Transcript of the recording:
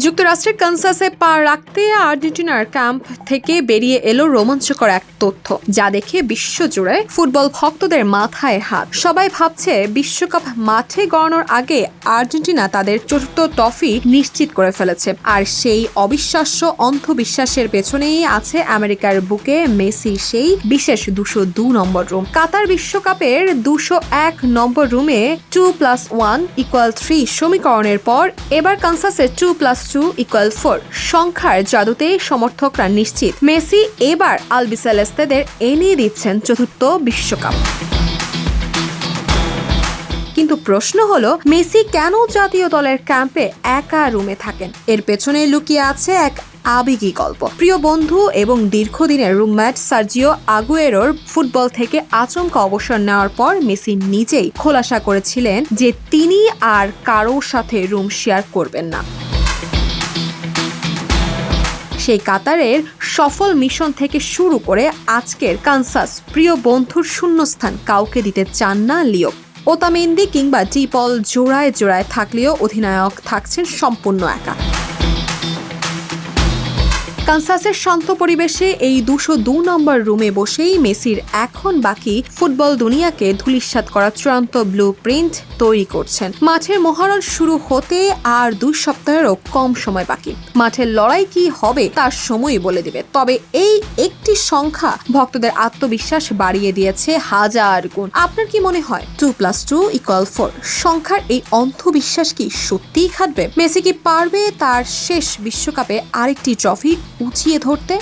যুক্তরাষ্ট্রের কানসাসে পা রাখতে আর্জেন্টিনার ক্যাম্প থেকে বেরিয়ে এলো রোমাঞ্চকর এক তথ্য, যা দেখে বিশ্বজুড়ে ফুটবল ভক্তদের মাথায় হাত। সবাই ভাবছে বিশ্বকাপ মাঠে গড়ানোর আগে আর্জেন্টিনা তাদের চতুর্থ ট্রফি নিশ্চিত করে ফেলেছে। আর সেই অবিশ্বাস্য অন্ধবিশ্বাসের পেছনেই আছে আমেরিকার বুকে মেসির সেই বিশেষ 202 নম্বর রুম। কাতার বিশ্বকাপের 201 নম্বর রুমে 2+1=3 সমীকরণের পর এবার কানসাসের 2+2=4 সংখ্যার জাদুতে সমর্থকরা নিশ্চিত মেসি এবার আলবিসেলেস্তেদের এনে দিচ্ছেন চতুর্থ বিশ্বকাপ। কিন্তু প্রশ্ন হলো, মেসি কেন জাতীয় দলের ক্যাম্পে একা রুমে থাকেন? এর পেছনে লুকিয়ে আছে এক আবেগী গল্প। প্রিয় বন্ধু এবং দীর্ঘদিনের রুমমেট সার্জিও আগুয়েরোর ফুটবল থেকে আচমকা অবসর নেওয়ার পর মেসি নিজেই খোলাসা করেছিলেন যে তিনি আর কারোর সাথে রুম শেয়ার করবেন না। সেই কাতারের সফল মিশন থেকে শুরু করে আজকের কানসাস প্রিয় বন্ধুর শূন্যস্থান কাউকে দিতে চান না লিও। ওতামেন্দি কিংবা ডিপল জোড়ায় জোড়ায় থাকলেও অধিনায়ক থাকছেন সম্পূর্ণ একা। কানসাসের শান্ত পরিবেশে এই 202 নম্বর রুমে বসেই মেসির এখন বাকি ফুটবল দুনিয়াকে ধূলিসাৎ করা চূড়ান্ত ব্লু প্রিন্ট তৈরি করছেন। মাঠের মহরণ শুরু হতে আর 2 সপ্তাহেরও কম সময় বাকি। মাঠের লড়াই কি হবে তার সময়ই বলে দিবে। তবে এই একটি সংখ্যা ভক্তদের আত্মবিশ্বাস বাড়িয়ে দিয়েছে হাজার গুণ। আপনার কি মনে হয় 2+2=4 সংখ্যার এই অন্ধবিশ্বাস কি সত্যিই খাটবে? মেসি কি পারবে তার শেষ বিশ্বকাপে আরেকটি ট্রফি উঁচিয়ে ধরতে?